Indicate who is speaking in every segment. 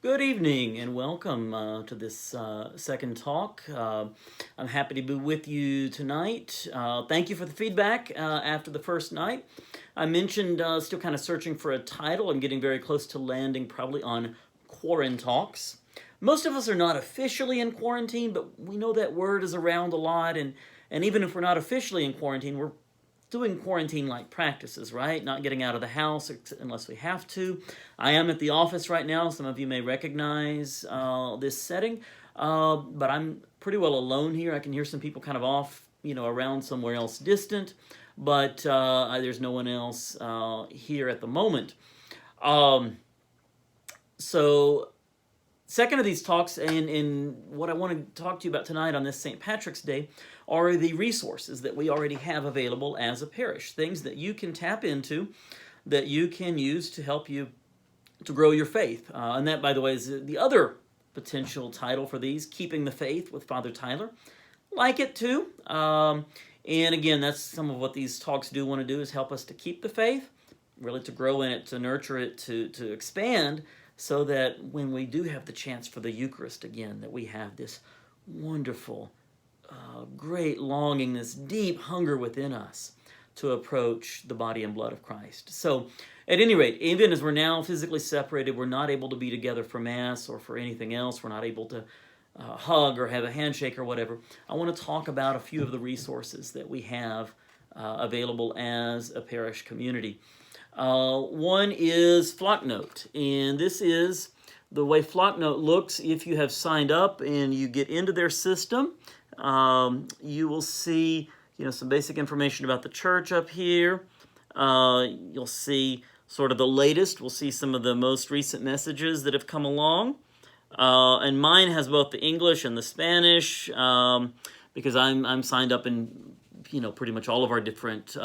Speaker 1: Good evening and welcome to this second talk. I'm happy to be with you tonight. Thank you for the feedback after the first night. I mentioned still kind of searching for a title. I'm getting very close to landing probably on Quarantine Talks. Most of us are not officially in quarantine, but we know that word is around a lot. And even if we're not officially in quarantine, we're doing quarantine-like practices, right? Not getting out of the house unless we have to. I am at the office right now. Some of you may recognize this setting, but I'm pretty well alone here. I can hear some people kind of off, around somewhere else distant, but there's no one else here at the moment. So second of these talks, and what I want to talk to you about tonight on this St. Patrick's Day are the resources that we already have available as a parish, things that you can tap into, that you can use to help you to grow your faith. And that, by the way, is the other potential title for these, Keeping the Faith with Father Tyler. Like it too. And again, that's some of what these talks do want to do, is help us to keep the faith, really to grow in it, to nurture it, to expand, so that when we do have the chance for the Eucharist again, that we have this wonderful, great longing, this deep hunger within us to approach the body and blood of Christ. So, at any rate, even as we're now physically separated, we're not able to be together for Mass or for anything else, we're not able to hug or have a handshake or whatever, I want to talk about a few of the resources that we have available as a parish community. One is Flatnote, and this is the way Flatnote looks. If you have signed up and you get into their system, you will see some basic information about the church up here. You'll see sort of the latest. We'll see some of the most recent messages that have come along. And mine has both the English and the Spanish, because I'm signed up in pretty much all of our different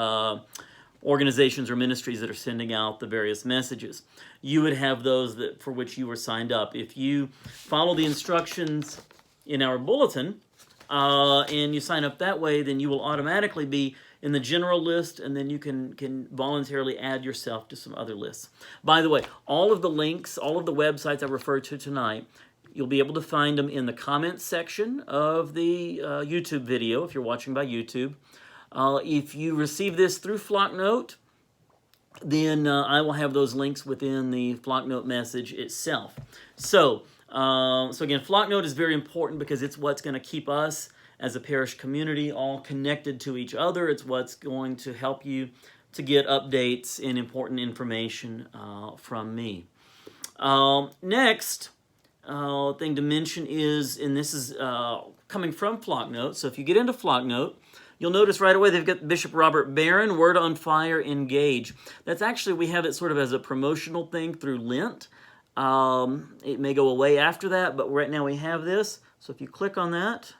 Speaker 1: organizations or ministries that are sending out the various messages. You would have those for which you were signed up. If you follow the instructions in our bulletin and you sign up that way, then you will automatically be in the general list, and then you can voluntarily add yourself to some other lists. By the way, all of the links, all of the websites I referred to tonight, you'll be able to find them in the comments section of the YouTube video if you're watching by YouTube. If you receive this through Flatnote, then I will have those links within the Flatnote message itself. So again, Flatnote is very important because it's what's going to keep us as a parish community all connected to each other. It's what's going to help you to get updates and important information from me. Next thing to mention is, and this is coming from Flatnote, so if you get into Flatnote, you'll notice right away they've got Bishop Robert Barron, Word on Fire, Engage. That's actually, we have it sort of as a promotional thing through Lent. It may go away after that, but right now we have this. So if you click on that,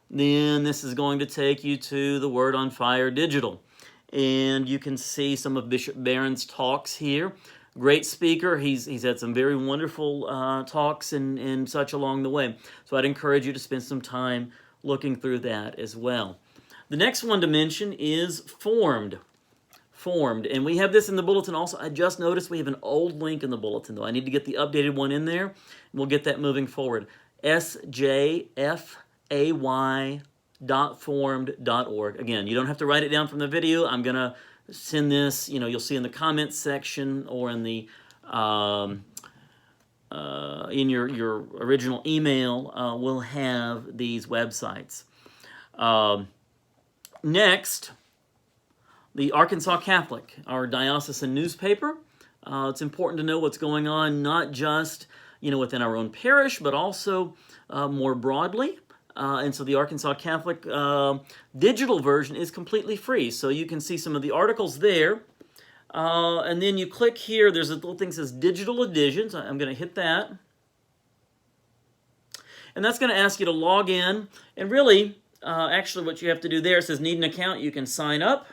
Speaker 1: then this is going to take you to the Word on Fire digital. And you can see some of Bishop Barron's talks here. Great speaker. He's had some very wonderful talks and such along the way. So I'd encourage you to spend some time looking through that as well. The next one to mention is Formed. And we have this in the bulletin also. I just noticed we have an old link in the bulletin, though. I need to get the updated one in there. We'll get that moving forward. sjfay.formed.org. Again, you don't have to write it down from the video. I'm going to send this, you'll see in the comments section or in the in your original email, we'll have these websites. Next, the Arkansas Catholic, our diocesan newspaper. It's important to know what's going on, not just within our own parish, but also more broadly. And so the Arkansas Catholic digital version is completely free. So you can see some of the articles there. And then you click here, there's a little thing that says Digital Editions. I'm going to hit that. And that's going to ask you to log in. And really, actually what you have to do there, it says need an account. You can sign up.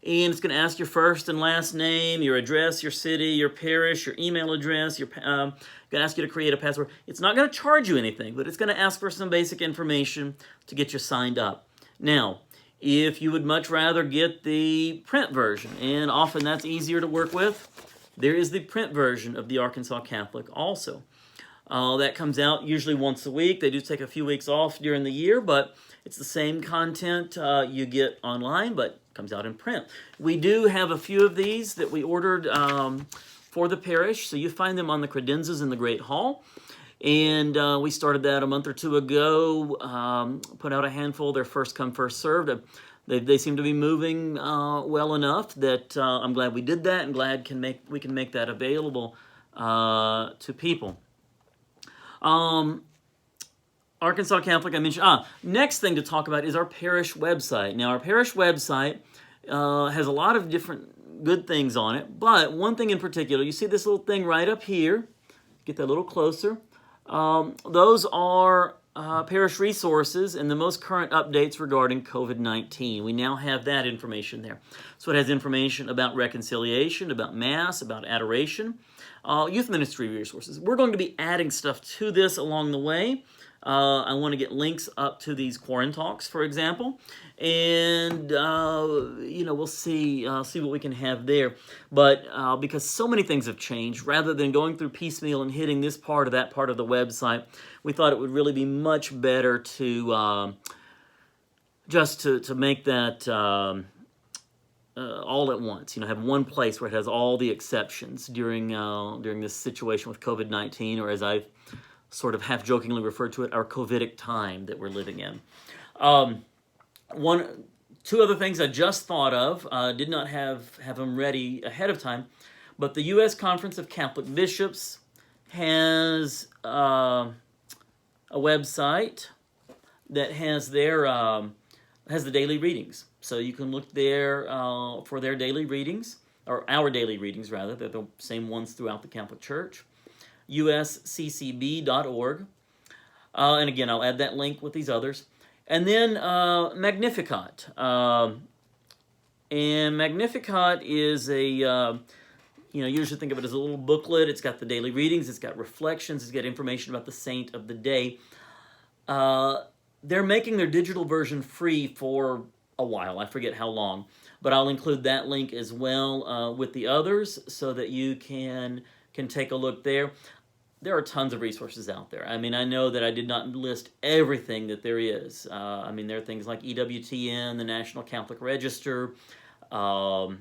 Speaker 1: And it's going to ask your first and last name, your address, your city, your parish, your email address. Going to ask you to create a password. It's not going to charge you anything, but it's going to ask for some basic information to get you signed up. Now, if you would much rather get the print version, and often that's easier to work with, there is the print version of the Arkansas Catholic also. That comes out usually once a week. They do take a few weeks off during the year, but it's the same content you get online, but comes out in print. We do have a few of these that we ordered for the parish, so you find them on the credenzas in the Great Hall. And we started that a month or two ago, put out a handful. They're first come, first served. They seem to be moving well enough that I'm glad we did that, and glad we can make that available to people. Arkansas Catholic, I mentioned. Next thing to talk about is our parish website. Now, our parish website has a lot of different good things on it, but one thing in particular, you see this little thing right up here. Get that a little closer. Those are parish resources and the most current updates regarding COVID-19. We now have that information there. So it has information about reconciliation, about Mass, about adoration, youth ministry resources. We're going to be adding stuff to this along the way. I want to get links up to these Quarren Talks, for example, and we'll see what we can have there. But because so many things have changed, rather than going through piecemeal and hitting this part or that part of the website, we thought it would really be much better to just to make that all at once. Have one place where it has all the exceptions during this situation with COVID-19, or as I've sort of half-jokingly referred to it, our COVIDic time that we're living in. Two other things I just thought of, did not have them ready ahead of time, but the U.S. Conference of Catholic Bishops has a website that has has the daily readings. So you can look there for their daily readings, or our daily readings rather. They're the same ones throughout the Catholic Church. usccb.org. And again, I'll add that link with these others. And then Magnificat. And Magnificat is you usually think of it as a little booklet. It's got the daily readings, it's got reflections, it's got information about the saint of the day. They're making their digital version free for a while. I forget how long. But I'll include that link as well with the others so that you can take a look there. There are tons of resources out there. I mean, I know that I did not list everything that there is. There are things like EWTN, the National Catholic Register, Crux,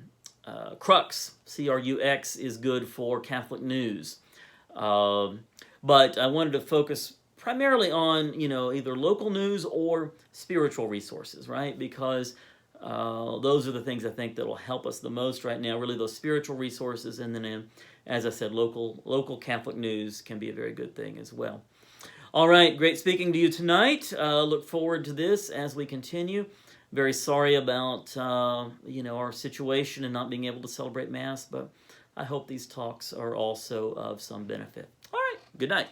Speaker 1: CRUX is good for Catholic news. But I wanted to focus primarily on, either local news or spiritual resources, right? Because those are the things I think that will help us the most right now, really those spiritual resources, and then, as I said, local Catholic news can be a very good thing as well. All right, great speaking to you tonight. Look forward to this as we continue. Very sorry about, our situation and not being able to celebrate Mass, but I hope these talks are also of some benefit. All right, good night.